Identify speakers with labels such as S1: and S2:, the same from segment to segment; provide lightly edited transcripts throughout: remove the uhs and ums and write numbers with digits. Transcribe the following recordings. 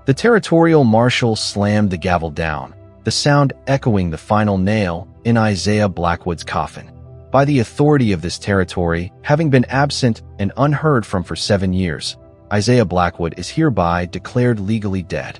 S1: The territorial marshal slammed the gavel down, the sound echoing the final nail in Isaiah Blackwood's coffin. By the authority of this territory, having been absent and unheard from for 7 years, Isaiah Blackwood is hereby declared legally dead.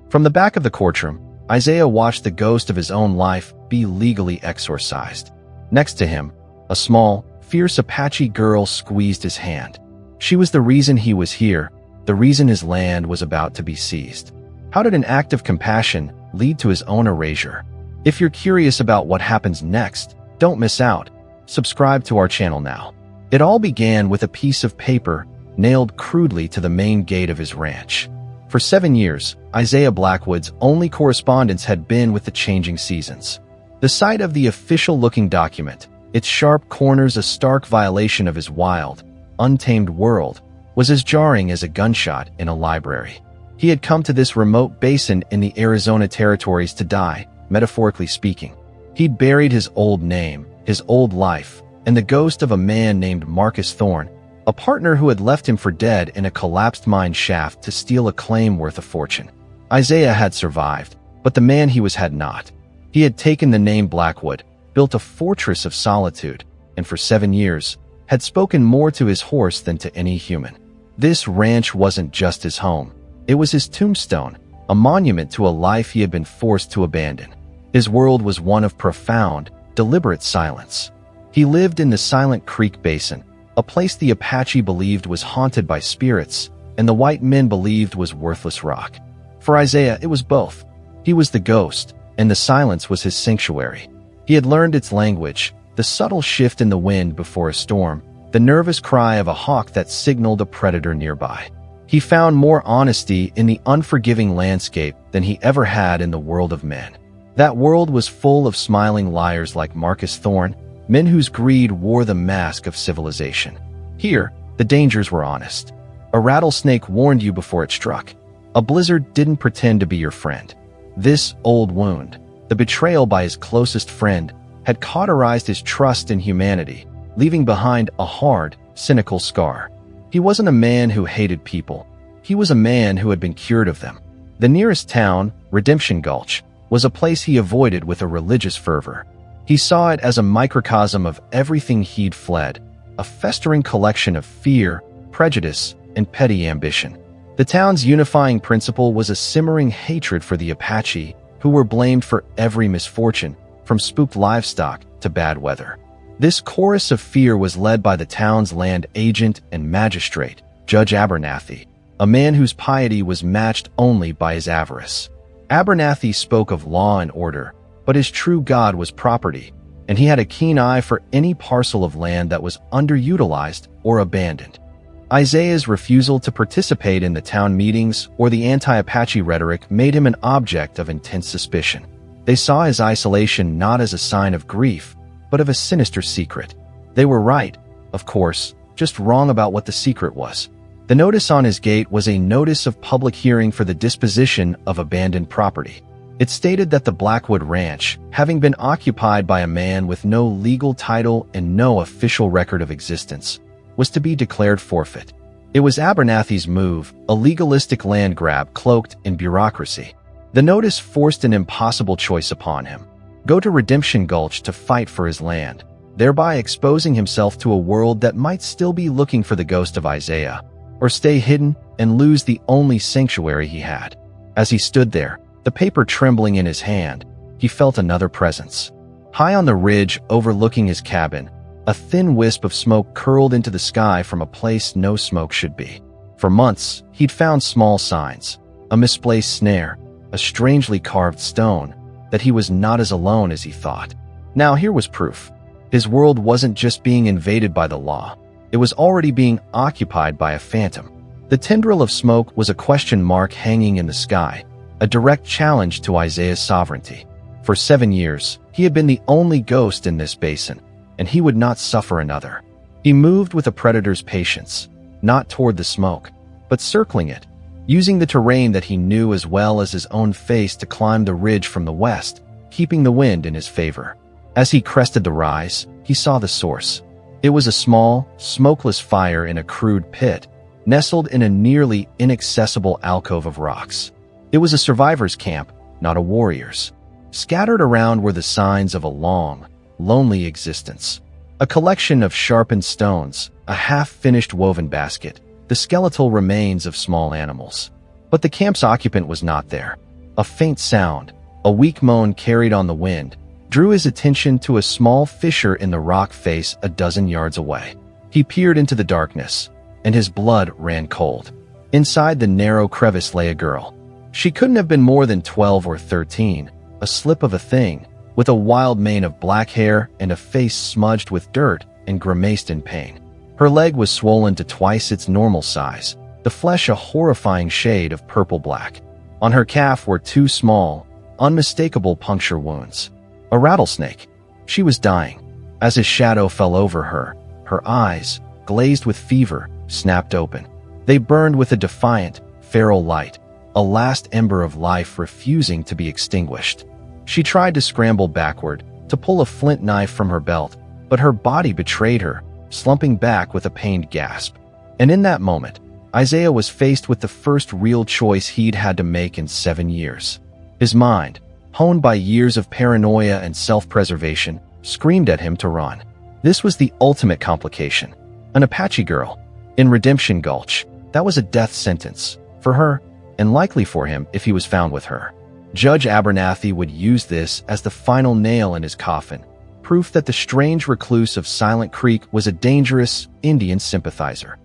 S1: From the back of the courtroom, Isaiah watched the ghost of his own life be legally exorcised. Next to him, a small, fierce Apache girl squeezed his hand. She was the reason he was here, the reason his land was about to be seized. How did an act of compassion lead to his own erasure? If you're curious about what happens next, don't miss out. Subscribe to our channel now. It all began with a piece of paper nailed crudely to the main gate of his ranch. For 7 years, Isaiah Blackwood's only correspondence had been with the changing seasons. The sight of the official-looking document, its sharp corners a stark violation of his wild, untamed world, was as jarring as a gunshot in a library. He had come to this remote basin in the Arizona territories to die, metaphorically speaking. He'd buried his old name, his old life, and the ghost of a man named Marcus Thorne, a partner who had left him for dead in a collapsed mine shaft to steal a claim worth a fortune. Isaiah had survived, but the man he was had not. He had taken the name Blackwood, built a fortress of solitude, and for 7 years, had spoken more to his horse than to any human. This ranch wasn't just his home. It was his tombstone, a monument to a life he had been forced to abandon. His world was one of profound, deliberate silence. He lived in the Silent Creek Basin, a place the Apache believed was haunted by spirits, and the white men believed was worthless rock. For Isaiah, it was both. He was the ghost, and the silence was his sanctuary. He had learned its language, the subtle shift in the wind before a storm, the nervous cry of a hawk that signaled a predator nearby. He found more honesty in the unforgiving landscape than he ever had in the world of men. That world was full of smiling liars like Marcus Thorne, men whose greed wore the mask of civilization. Here, the dangers were honest. A rattlesnake warned you before it struck. A blizzard didn't pretend to be your friend. This old wound, the betrayal by his closest friend, had cauterized his trust in humanity, leaving behind a hard, cynical scar. He wasn't a man who hated people. He was a man who had been cured of them. The nearest town, Redemption Gulch, was a place he avoided with a religious fervor. He saw it as a microcosm of everything he'd fled, a festering collection of fear, prejudice, and petty ambition. The town's unifying principle was a simmering hatred for the Apache, who were blamed for every misfortune, from spooked livestock to bad weather. This chorus of fear was led by the town's land agent and magistrate, Judge Abernathy, a man whose piety was matched only by his avarice. Abernathy spoke of law and order, but his true god was property, and he had a keen eye for any parcel of land that was underutilized or abandoned. Isaiah's refusal to participate in the town meetings or the anti-Apache rhetoric made him an object of intense suspicion. They saw his isolation not as a sign of grief, but of a sinister secret. They were right, of course, just wrong about what the secret was. The notice on his gate was a notice of public hearing for the disposition of abandoned property. It stated that the Blackwood Ranch, having been occupied by a man with no legal title and no official record of existence, was to be declared forfeit. It was Abernathy's move, a legalistic land grab cloaked in bureaucracy. The notice forced an impossible choice upon him: go to Redemption Gulch to fight for his land, thereby exposing himself to a world that might still be looking for the ghost of Isaiah, or stay hidden and lose the only sanctuary he had. As he stood there, the paper trembling in his hand, he felt another presence. High on the ridge overlooking his cabin, a thin wisp of smoke curled into the sky from a place no smoke should be. For months, he'd found small signs, a misplaced snare, a strangely carved stone, that he was not as alone as he thought. Now here was proof. His world wasn't just being invaded by the law. It was already being occupied by a phantom. The tendril of smoke was a question mark hanging in the sky, a direct challenge to Isaiah's sovereignty. For 7 years, he had been the only ghost in this basin, and he would not suffer another. He moved with a predator's patience, not toward the smoke, but circling it, using the terrain that he knew as well as his own face to climb the ridge from the west, keeping the wind in his favor. As he crested the rise, he saw the source. It was a small, smokeless fire in a crude pit, nestled in a nearly inaccessible alcove of rocks. It was a survivor's camp, not a warrior's. Scattered around were the signs of a long, lonely existence. A collection of sharpened stones, a half-finished woven basket, the skeletal remains of small animals. But the camp's occupant was not there. A faint sound, a weak moan carried on the wind, drew his attention to a small fissure in the rock face a dozen yards away. He peered into the darkness, and his blood ran cold. Inside the narrow crevice lay a girl. She couldn't have been more than 12 or 13, a slip of a thing, with a wild mane of black hair and a face smudged with dirt and grimaced in pain. Her leg was swollen to twice its normal size, the flesh a horrifying shade of purple-black. On her calf were two small, unmistakable puncture wounds. A rattlesnake. She was dying. As his shadow fell over her, her eyes, glazed with fever, snapped open. They burned with a defiant, feral light, a last ember of life refusing to be extinguished. She tried to scramble backward, to pull a flint knife from her belt, but her body betrayed her, slumping back with a pained gasp. And in that moment, Isaiah was faced with the first real choice he'd had to make in 7 years. His mind, honed by years of paranoia and self-preservation, screamed at him to run. This was the ultimate complication. An Apache girl. In Redemption Gulch, that was a death sentence. For her, and likely for him if he was found with her. Judge Abernathy would use this as the final nail in his coffin, proof that the strange recluse of Silent Creek was a dangerous Indian sympathizer.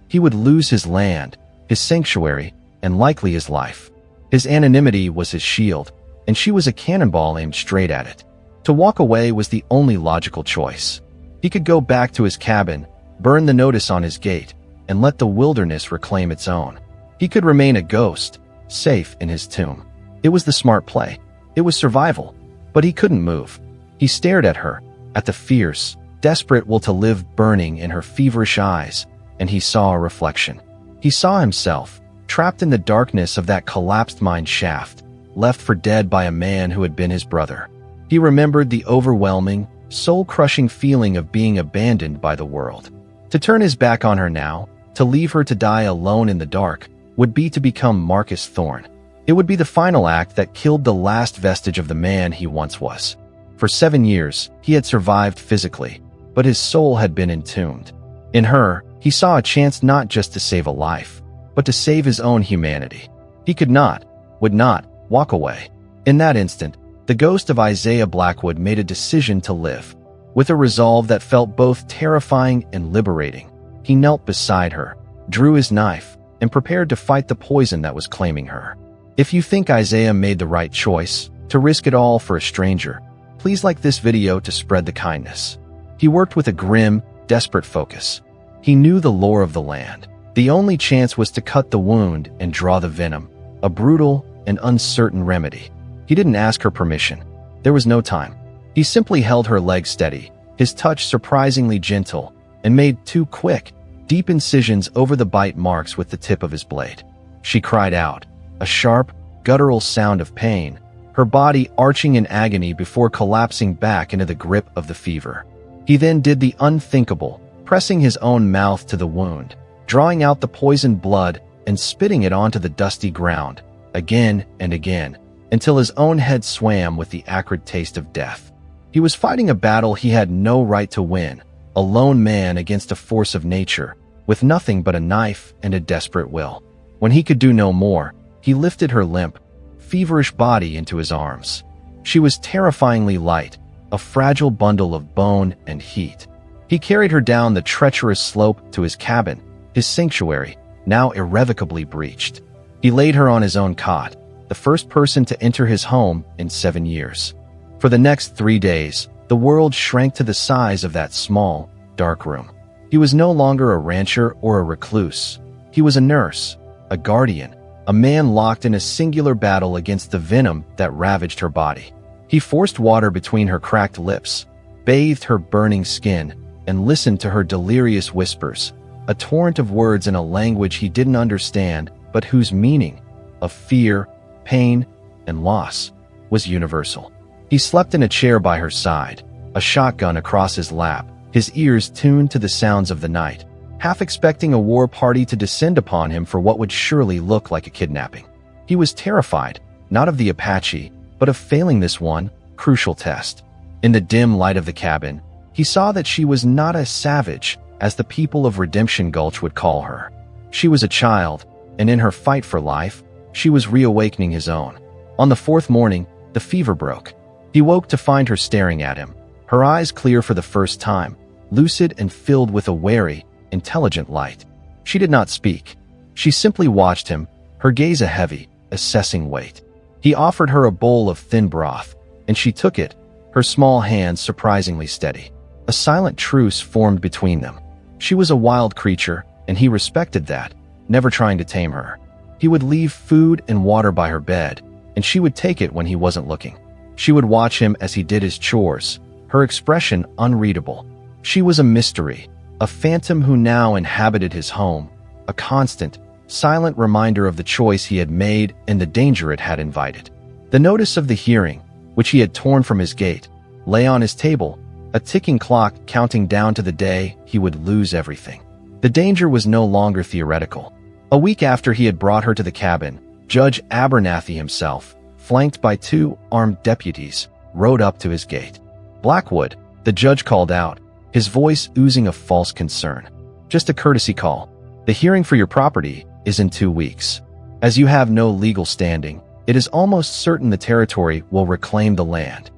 S1: He would lose his land, his sanctuary, and likely his life. His anonymity was his shield, and she was a cannonball aimed straight at it. To walk away was the only logical choice. He could go back to his cabin, burn the notice on his gate, and let the wilderness reclaim its own. He could remain a ghost, safe in his tomb. It was the smart play. It was survival. But he couldn't move. He stared at her, at the fierce, desperate will to live burning in her feverish eyes, and he saw a reflection. He saw himself, trapped in the darkness of that collapsed mine shaft, left for dead by a man who had been his brother. He remembered the overwhelming, soul-crushing feeling of being abandoned by the world. To turn his back on her now, to leave her to die alone in the dark, would be to become Marcus Thorne. It would be the final act that killed the last vestige of the man he once was. For 7 years, he had survived physically, but his soul had been entombed. In her, he saw a chance not just to save a life, but to save his own humanity. He could not, would not, walk away. In that instant, the ghost of Isaiah Blackwood made a decision to live. With a resolve that felt both terrifying and liberating, he knelt beside her, drew his knife, and prepared to fight the poison that was claiming her. If you think Isaiah made the right choice, to risk it all for a stranger, please like this video to spread the kindness. He worked with a grim, desperate focus. He knew the lore of the land. The only chance was to cut the wound and draw the venom, a brutal and uncertain remedy. He didn't ask her permission. There was no time. He simply held her leg steady, his touch surprisingly gentle, and made 2 quick, deep incisions over the bite marks with the tip of his blade. She cried out, a sharp, guttural sound of pain, her body arching in agony before collapsing back into the grip of the fever. He then did the unthinkable, pressing his own mouth to the wound, drawing out the poisoned blood and spitting it onto the dusty ground, again and again, until his own head swam with the acrid taste of death. He was fighting a battle he had no right to win, a lone man against a force of nature, with nothing but a knife and a desperate will. When he could do no more, he lifted her limp, feverish body into his arms. She was terrifyingly light, a fragile bundle of bone and heat. He carried her down the treacherous slope to his cabin, his sanctuary, now irrevocably breached. He laid her on his own cot, the first person to enter his home in 7 years. For the next 3 days, the world shrank to the size of that small, dark room. He was no longer a rancher or a recluse. He was a nurse, a guardian, a man locked in a singular battle against the venom that ravaged her body. He forced water between her cracked lips, bathed her burning skin, and listened to her delirious whispers, a torrent of words in a language he didn't understand, but whose meaning, of fear, pain, and loss, was universal. He slept in a chair by her side, a shotgun across his lap, his ears tuned to the sounds of the night, half expecting a war party to descend upon him for what would surely look like a kidnapping. He was terrified, not of the Apache, but of failing this one crucial test. In the dim light of the cabin, he saw that she was not a savage, as the people of Redemption Gulch would call her. She was a child, and in her fight for life, she was reawakening his own. On the fourth morning, the fever broke. He woke to find her staring at him, her eyes clear for the first time, lucid and filled with a wary, intelligent light. She did not speak. She simply watched him, her gaze a heavy, assessing weight. He offered her a bowl of thin broth, and she took it, her small hands surprisingly steady. A silent truce formed between them. She was a wild creature, and he respected that, never trying to tame her. He would leave food and water by her bed, and she would take it when he wasn't looking. She would watch him as he did his chores, her expression unreadable. She was a mystery, a phantom who now inhabited his home, a constant, silent reminder of the choice he had made and the danger it had invited. The notice of the hearing, which he had torn from his gate, lay on his table, a ticking clock counting down to the day he would lose everything. The danger was no longer theoretical. A week after he had brought her to the cabin, Judge Abernathy himself, flanked by 2 armed deputies, rode up to his gate. "Blackwood," the judge called out, his voice oozing a false concern. "Just a courtesy call. The hearing for your property is in 2 weeks. As you have no legal standing, it is almost certain the territory will reclaim the land."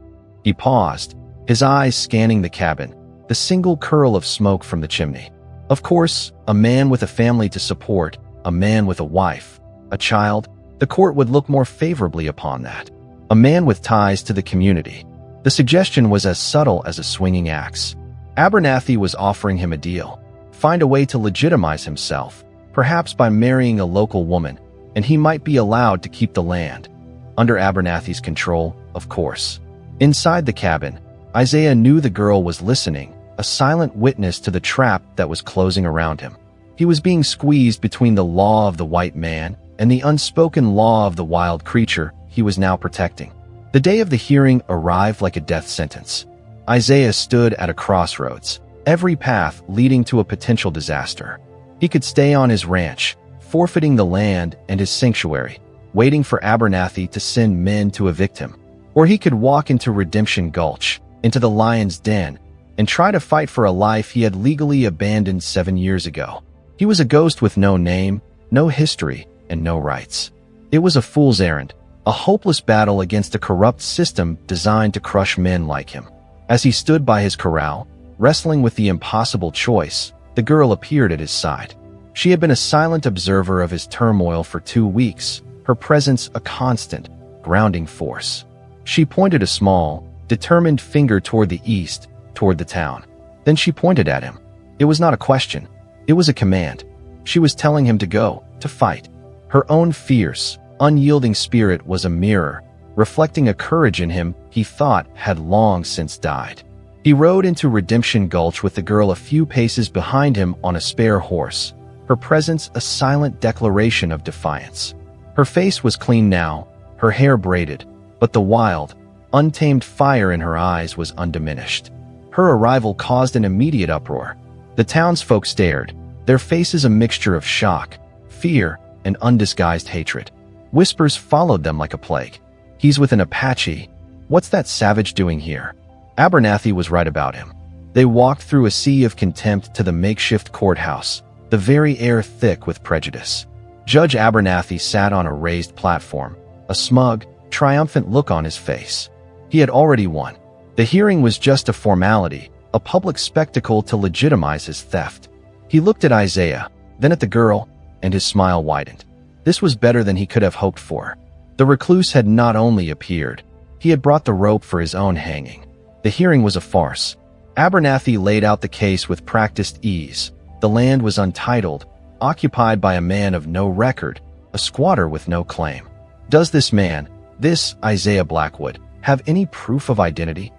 S1: He paused, his eyes scanning the cabin, the single curl of smoke from the chimney. Of course, a man with a family to support, a man with a wife, a child, the court would look more favorably upon that. A man with ties to the community. The suggestion was as subtle as a swinging axe. Abernathy was offering him a deal. Find a way to legitimize himself, perhaps by marrying a local woman, and he might be allowed to keep the land. Under Abernathy's control, of course. Inside the cabin, Isaiah knew the girl was listening, a silent witness to the trap that was closing around him. He was being squeezed between the law of the white man and the unspoken law of the wild creature he was now protecting. The day of the hearing arrived like a death sentence. Isaiah stood at a crossroads, every path leading to a potential disaster. He could stay on his ranch, forfeiting the land and his sanctuary, waiting for Abernathy to send men to evict him. Or he could walk into Redemption Gulch, into the lion's den, and try to fight for a life he had legally abandoned 7 years ago. He was a ghost with no name, no history, and no rights. It was a fool's errand, a hopeless battle against a corrupt system designed to crush men like him. As he stood by his corral, wrestling with the impossible choice, the girl appeared at his side. She had been a silent observer of his turmoil for 2 weeks, her presence a constant, grounding force. She pointed a small, determined finger toward the east, toward the town. Then she pointed at him. It was not a question. It was a command. She was telling him to go, to fight. Her own fierce, unyielding spirit was a mirror, reflecting a courage in him he thought had long since died. He rode into Redemption Gulch with the girl a few paces behind him on a spare horse, her presence a silent declaration of defiance. Her face was clean now, her hair braided, but the wild, untamed fire in her eyes was undiminished. Her arrival caused an immediate uproar. The townsfolk stared, their faces a mixture of shock, fear, and undisguised hatred. Whispers followed them like a plague. "He's with an Apache. What's that savage doing here?" Abernathy was right about him. They walked through a sea of contempt to the makeshift courthouse, the very air thick with prejudice. Judge Abernathy sat on a raised platform, a smug, triumphant look on his face. He had already won. The hearing was just a formality, a public spectacle to legitimize his theft. He looked at Isaiah, then at the girl, and his smile widened. This was better than he could have hoped for. The recluse had not only appeared, he had brought the rope for his own hanging. The hearing was a farce. Abernathy laid out the case with practiced ease. The land was untitled, occupied by a man of no record, a squatter with no claim. Does this man, this Isaiah Blackwood, have any proof of identity?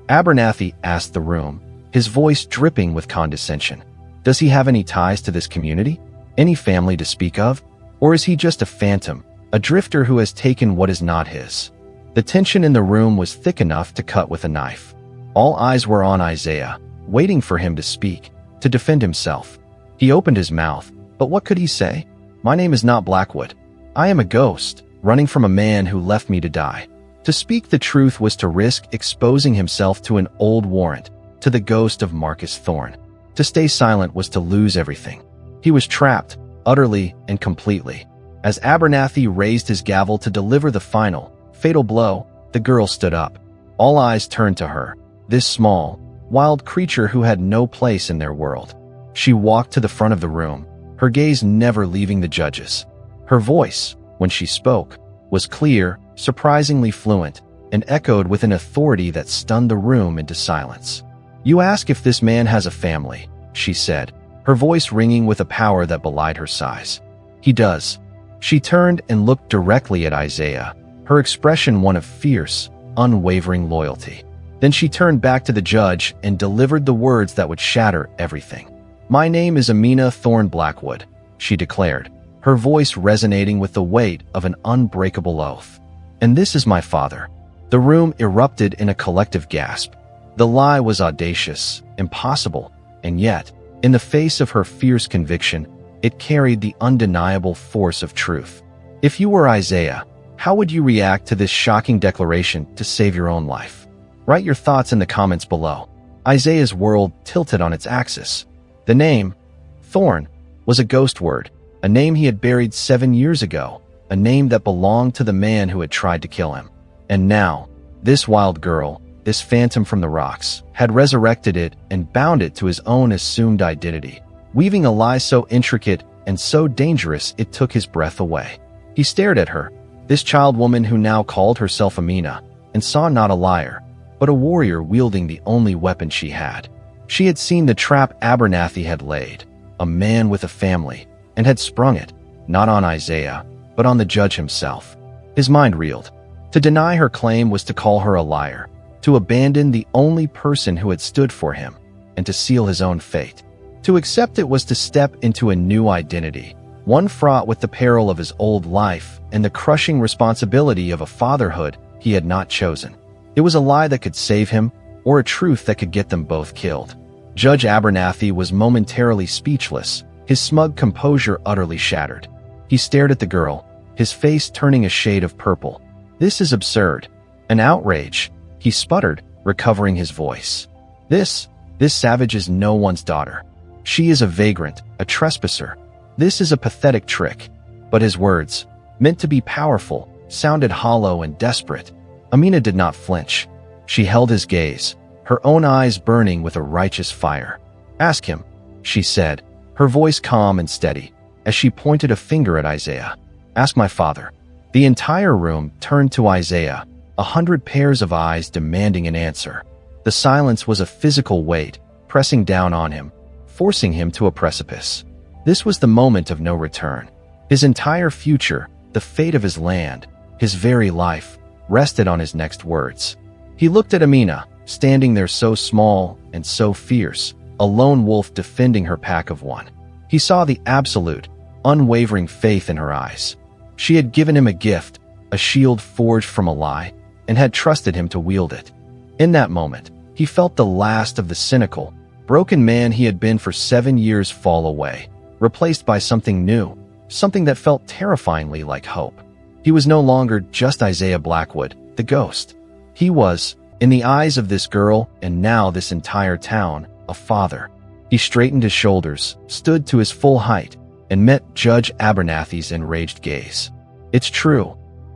S1: Abernathy asked the room, his voice dripping with condescension. Does he have any ties to this community? Any family to speak of? Or is he just a phantom, a drifter who has taken what is not his? The tension in the room was thick enough to cut with a knife. All eyes were on Isaiah, waiting for him to speak, to defend himself. He opened his mouth, but what could he say? "My name is not Blackwood. I am a ghost, running from a man who left me to die. To speak the truth was to risk exposing himself to an old warrant, to the ghost of Marcus Thorne. To stay silent was to lose everything. He was trapped, utterly and completely. As Abernathy raised his gavel to deliver the final, fatal blow, the girl stood up. All eyes turned to her, this small, wild creature who had no place in their world. She walked to the front of the room, her gaze never leaving the judges. Her voice, when she spoke, was clear, surprisingly fluent, and echoed with an authority that stunned the room into silence. "You ask if this man has a family," she said, her voice ringing with a power that belied her size. "He does." She turned and looked directly at Isaiah, her expression one of fierce, unwavering loyalty. Then she turned back to the judge and delivered the words that would shatter everything. "My name is Amina Thorne Blackwood," she declared, her voice resonating with the weight of an unbreakable oath. "And this is my father." The room erupted in a collective gasp. The lie was audacious, impossible, and yet, in the face of her fierce conviction, it carried the undeniable force of truth. If you were Isaiah, how would you react to this shocking declaration to save your own life? Write your thoughts in the comments below. Isaiah's world tilted on its axis. The name, Thorne, was a ghost word, a name he had buried 7 years ago, a name that belonged to the man who had tried to kill him. And now, this wild girl, this phantom from the rocks, had resurrected it and bound it to his own assumed identity, weaving a lie so intricate and so dangerous it took his breath away. He stared at her, this child woman who now called herself Amina, and saw not a liar, but a warrior wielding the only weapon she had. She had seen the trap Abernathy had laid, a man with a family, and had sprung it, not on Isaiah, but on the judge himself. His mind reeled. To deny her claim was to call her a liar, to abandon the only person who had stood for him, and to seal his own fate. To accept it was to step into a new identity, one fraught with the peril of his old life and the crushing responsibility of a fatherhood he had not chosen. It was a lie that could save him, or a truth that could get them both killed. Judge Abernathy was momentarily speechless, his smug composure utterly shattered. He stared at the girl, his face turning a shade of purple. "This is absurd. An outrage," he sputtered, recovering his voice. This savage is no one's daughter. She is a vagrant, a trespasser. This is a pathetic trick." But his words, meant to be powerful, sounded hollow and desperate. Amina did not flinch. She held his gaze, her own eyes burning with a righteous fire. "Ask him," she said, her voice calm and steady, as she pointed a finger at Isaiah. "Ask my father." The entire room turned to Isaiah, 100 pairs of eyes demanding an answer. The silence was a physical weight, pressing down on him, forcing him to a precipice. This was the moment of no return. His entire future, the fate of his land, his very life, rested on his next words. He looked at Amina, standing there so small and so fierce, a lone wolf defending her pack of one. He saw the absolute, unwavering faith in her eyes. She had given him a gift, a shield forged from a lie, and had trusted him to wield it. In that moment, he felt the last of the cynical, broken man he had been for 7 years fall away, replaced by something new, something that felt terrifyingly like hope. He was no longer just Isaiah Blackwood, the ghost. He was, in the eyes of this girl and now this entire town, a father. He straightened his shoulders, stood to his full height, and met Judge Abernathy's enraged gaze. "It's true,"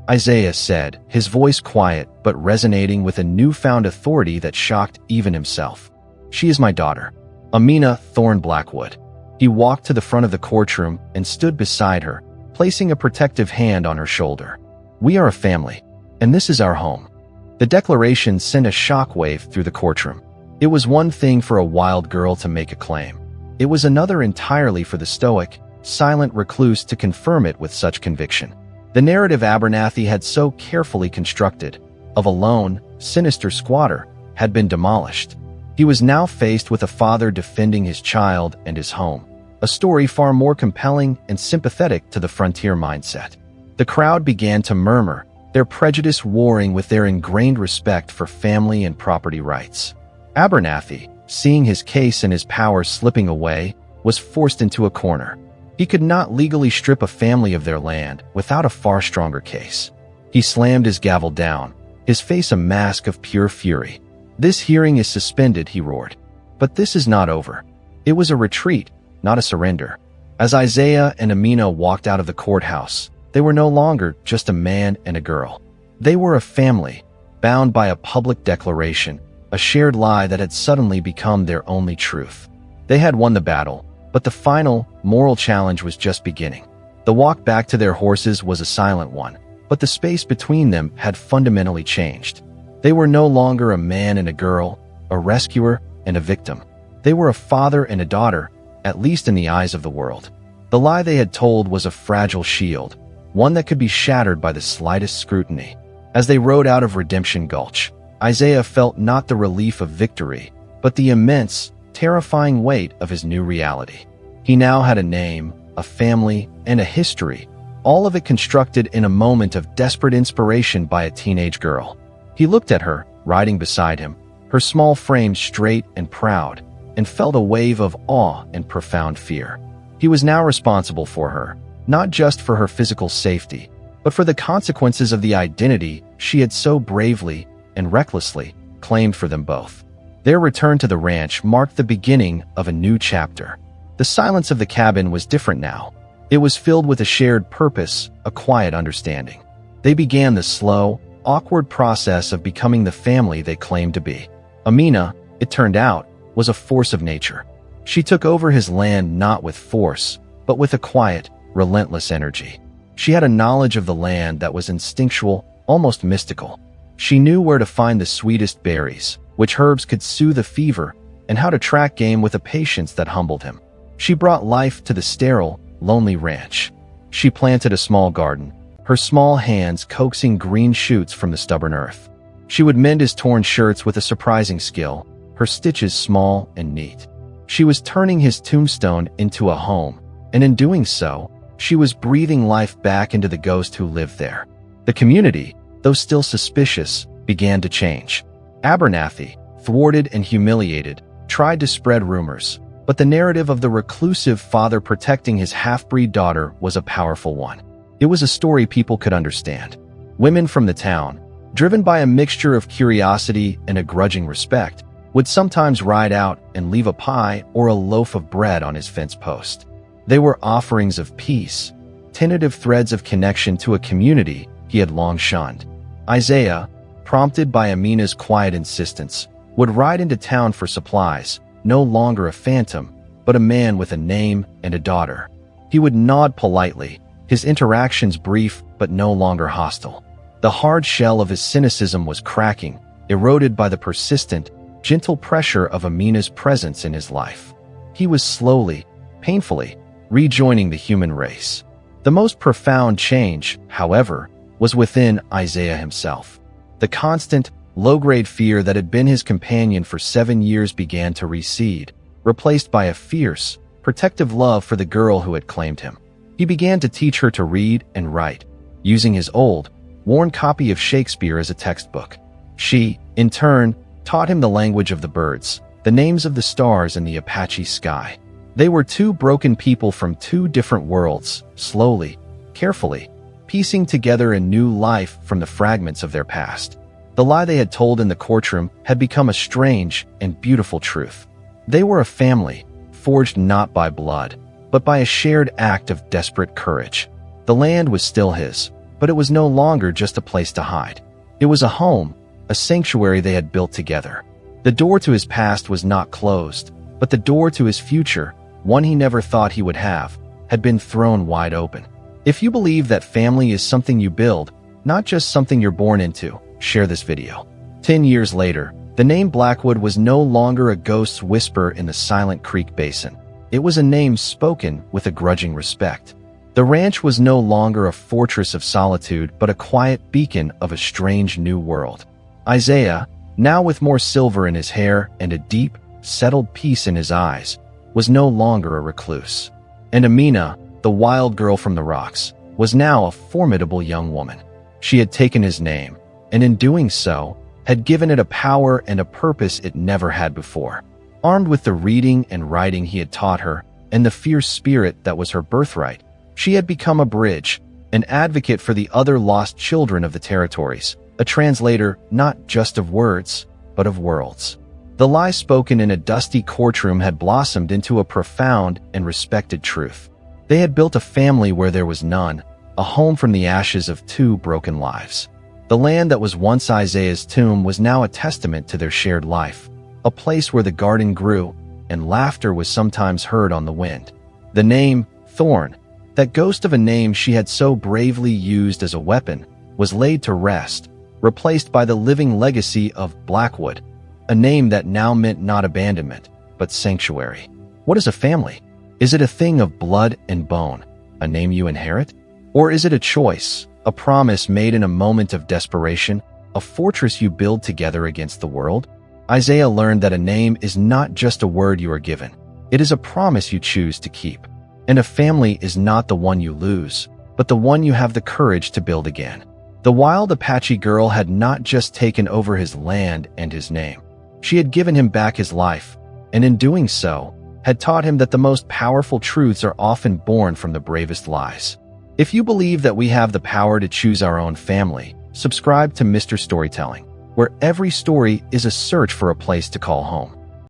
S1: Isaiah said, his voice quiet but resonating with a newfound authority that shocked even himself. "She is my daughter, Amina Thorne Blackwood." He walked to the front of the courtroom and stood beside her, placing a protective hand on her shoulder. "We are a family, and this is our home." The declaration sent a shockwave through the courtroom. It was one thing for a wild girl to make a claim. It was another entirely for the stoic, silent recluse to confirm it with such conviction. The narrative Abernathy had so carefully constructed, of a lone, sinister squatter, had been demolished. He was now faced with a father defending his child and his home, a story far more compelling and sympathetic to the frontier mindset. The crowd began to murmur, their prejudice warring with their ingrained respect for family and property rights. Abernathy, seeing his case and his power slipping away, was forced into a corner. He could not legally strip a family of their land without a far stronger case. He slammed his gavel down, his face a mask of pure fury. "This hearing is suspended," he roared. But this is not over. It was a retreat, not a surrender. As Isaiah and Amina walked out of the courthouse, they were no longer just a man and a girl. They were a family, bound by a public declaration, a shared lie that had suddenly become their only truth. They had won the battle, but the final, moral challenge was just beginning. The walk back to their horses was a silent one, but the space between them had fundamentally changed. They were no longer a man and a girl, a rescuer and a victim. They were a father and a daughter, at least in the eyes of the world. The lie they had told was a fragile shield, one that could be shattered by the slightest scrutiny. As they rode out of Redemption Gulch, Isaiah felt not the relief of victory, but the immense, terrifying weight of his new reality. He now had a name, a family, and a history, all of it constructed in a moment of desperate inspiration by a teenage girl. He looked at her, riding beside him, her small frame straight and proud, and felt a wave of awe and profound fear. He was now responsible for her, not just for her physical safety, but for the consequences of the identity she had so bravely and recklessly claimed for them both. Their return to the ranch marked the beginning of a new chapter. The silence of the cabin was different now. It was filled with a shared purpose, a quiet understanding. They began the slow, awkward process of becoming the family they claimed to be. Amina, it turned out, was a force of nature. She took over his land not with force, but with a quiet, relentless energy. She had a knowledge of the land that was instinctual, almost mystical. She knew where to find the sweetest berries, which herbs could soothe a fever, and how to track game with a patience that humbled him. She brought life to the sterile, lonely ranch. She planted a small garden, her small hands coaxing green shoots from the stubborn earth. She would mend his torn shirts with a surprising skill, her stitches small and neat. She was turning his tombstone into a home, and in doing so, she was breathing life back into the ghost who lived there. The community, though still suspicious, began to change. Abernathy, thwarted and humiliated, tried to spread rumors, but the narrative of the reclusive father protecting his half-breed daughter was a powerful one. It was a story people could understand. Women from the town, driven by a mixture of curiosity and a grudging respect, would sometimes ride out and leave a pie or a loaf of bread on his fence post. They were offerings of peace, tentative threads of connection to a community he had long shunned. Isaiah, prompted by Amina's quiet insistence, would ride into town for supplies, no longer a phantom, but a man with a name and a daughter. He would nod politely, his interactions brief but no longer hostile. The hard shell of his cynicism was cracking, eroded by the persistent, gentle pressure of Amina's presence in his life. He was slowly, painfully, rejoining the human race. The most profound change, however, was within Isaiah himself. The constant, low-grade fear that had been his companion for 7 years began to recede, replaced by a fierce, protective love for the girl who had claimed him. He began to teach her to read and write, using his old, worn copy of Shakespeare as a textbook. She, in turn, taught him the language of the birds, the names of the stars in the Apache sky. They were two broken people from two different worlds, slowly, carefully, piecing together a new life from the fragments of their past. The lie they had told in the courtroom had become a strange and beautiful truth. They were a family, forged not by blood, but by a shared act of desperate courage. The land was still his, but it was no longer just a place to hide. It was a home, a sanctuary they had built together. The door to his past was not closed, but the door to his future, one he never thought he would have, had been thrown wide open. If you believe that family is something you build, not just something you're born into, share this video. 10 years later, the name Blackwood was no longer a ghost's whisper in the silent creek basin. It was a name spoken with a grudging respect. The ranch was no longer a fortress of solitude, but a quiet beacon of a strange new world. Isaiah, now with more silver in his hair and a deep, settled peace in his eyes, was no longer a recluse. And Amina, the wild girl from the rocks, was now a formidable young woman. She had taken his name, and in doing so, had given it a power and a purpose it never had before. Armed with the reading and writing he had taught her, and the fierce spirit that was her birthright. She had become a bridge, an advocate for the other lost children of the territories, a translator not just of words, but of worlds. The lie spoken in a dusty courtroom had blossomed into a profound and respected truth. They had built a family where there was none, a home from the ashes of two broken lives. The land that was once Isaiah's tomb was now a testament to their shared life, a place where the garden grew and laughter was sometimes heard on the wind. The name, Thorn, that ghost of a name she had so bravely used as a weapon, was laid to rest, replaced by the living legacy of Blackwood, a name that now meant not abandonment, but sanctuary. What is a family? Is it a thing of blood and bone, a name you inherit? Or is it a choice, a promise made in a moment of desperation, a fortress you build together against the world? Isaiah learned that a name is not just a word you are given. It is a promise you choose to keep. And a family is not the one you lose, but the one you have the courage to build again. The wild Apache girl had not just taken over his land and his name. She had given him back his life, and in doing so, had taught him that the most powerful truths are often born from the bravest lies. If you believe that we have the power to choose our own family, subscribe to Mr. Storytelling, where every story is a search for a place to call home.